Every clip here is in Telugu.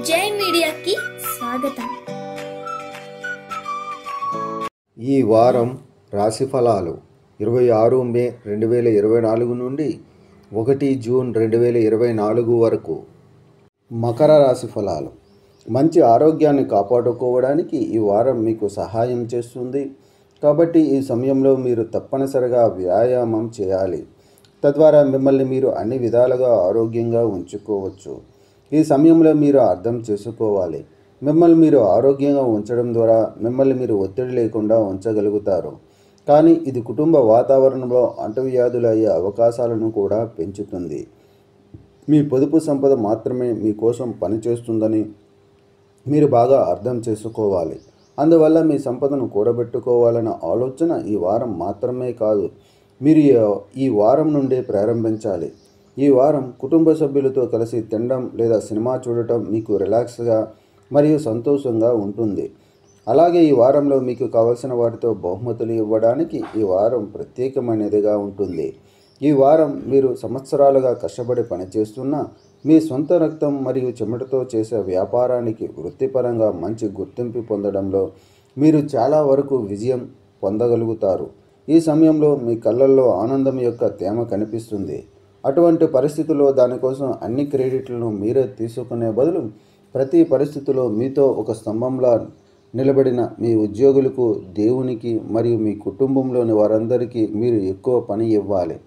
జై మీడియాకి స్వాగతం. ఈ వారం రాశి ఫలాలు 26 మే 2024 నుండి 1 జూన్ 2024 వరకు. మకర రాశి ఫలాలు. మంచి ఆరోగ్యాన్ని కాపాడుకోవడానికి ఈ వారం మీకు సహాయం చేస్తుంది. కాబట్టి ఈ సమయంలో మీరు తప్పనిసరిగా వ్యాయామం చేయాలి. తద్వారా మిమ్మల్ని మీరు అన్ని విధాలుగా ఆరోగ్యంగా ఉంచుకోవచ్చు. ఈ సమయంలో మీరు అర్థం చేసుకోవాలి, మిమ్మల్ని మీరు ఆరోగ్యంగా ఉంచడం ద్వారా మిమ్మల్ని మీరు ఒత్తిడి లేకుండా ఉంచగలుగుతారు. కానీ ఇది కుటుంబ వాతావరణంలో అంటువ్యాధులు అయ్యే అవకాశాలను కూడా పెంచుతుంది. మీ పొదుపు సంపద మాత్రమే మీకోసం పనిచేస్తుందని మీరు బాగా అర్థం చేసుకోవాలి. అందువల్ల మీ సంపదను కూడబెట్టుకోవాలన్న ఆలోచన ఈ వారం మాత్రమే కాదు, మీరు ఈ వారం నుండే ప్రారంభించాలి. ఈ వారం కుటుంబ సభ్యులతో కలిసి తినడం లేదా సినిమా చూడటం మీకు రిలాక్స్గా మరియు సంతోషంగా ఉంటుంది. అలాగే ఈ వారంలో మీకు కావలసిన వాటితో బహుమతులు ఇవ్వడానికి ఈ వారం ప్రత్యేకమైనదిగా ఉంటుంది. ఈ వారం మీరు సంవత్సరాలుగా కష్టపడి పనిచేస్తున్న మీ సొంత రక్తం మరియు చెమటతో చేసే వ్యాపారానికి వృత్తిపరంగా మంచి గుర్తింపు పొందడంలో మీరు చాలా వరకు విజయం పొందగలుగుతారు. ఈ సమయంలో మీ కళ్ళల్లో ఆనందం యొక్క తేమ కనిపిస్తుంది. అటువంటి పరిస్థితుల్లో దానికోసం అన్ని క్రెడిట్లను మీరే తీసుకునే బదులు ప్రతి పరిస్థితిలో మీతో ఒక స్తంభంలా నిలబడిన మీ ఉద్యోగులకు, దేవునికి మరియు మీ కుటుంబంలోని వారందరికీ మీరు ఎక్కువ పని ఇవ్వాలి.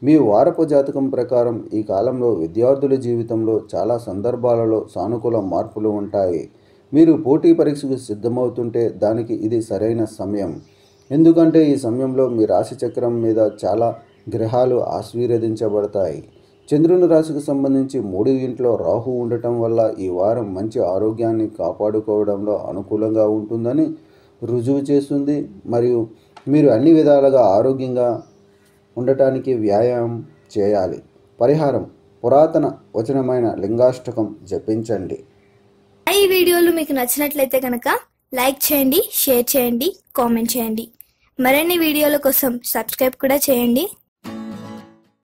మీ వారపు జాతకం ప్రకారం ఈ కాలంలో విద్యార్థుల జీవితంలో చాలా సందర్భాలలో సానుకూల మార్పులు ఉంటాయి. మీరు పోటీ పరీక్షకు సిద్ధమవుతుంటే దానికి ఇది సరైన సమయం. ఎందుకంటే ఈ సమయంలో మీ రాశి చక్రం మీద చాలా గ్రహాలు ఆశీర్వదించబడతాయి. చంద్రుని రాశికి సంబంధించి 3వ ఇంట్లో రాహు ఉండటం వల్ల ఈ వారం మంచి ఆరోగ్యాన్ని కాపాడుకోవడంలో అనుకూలంగా ఉంటుందని రుజువు చేస్తుంది. మరియు మీరు అన్ని విధాలుగా ఆరోగ్యంగా ఉండటానికి వ్యాయామం చేయాలి. పరిహారం: పురాతన వచనమైన లింగాష్టకం జపించండి. ఈ వీడియోలు మీకు నచ్చినట్లయితే కనుక లైక్ చేయండి, షేర్ చేయండి, కామెంట్ చేయండి. మరిన్ని వీడియోల కోసం సబ్స్క్రైబ్ కూడా చేయండి.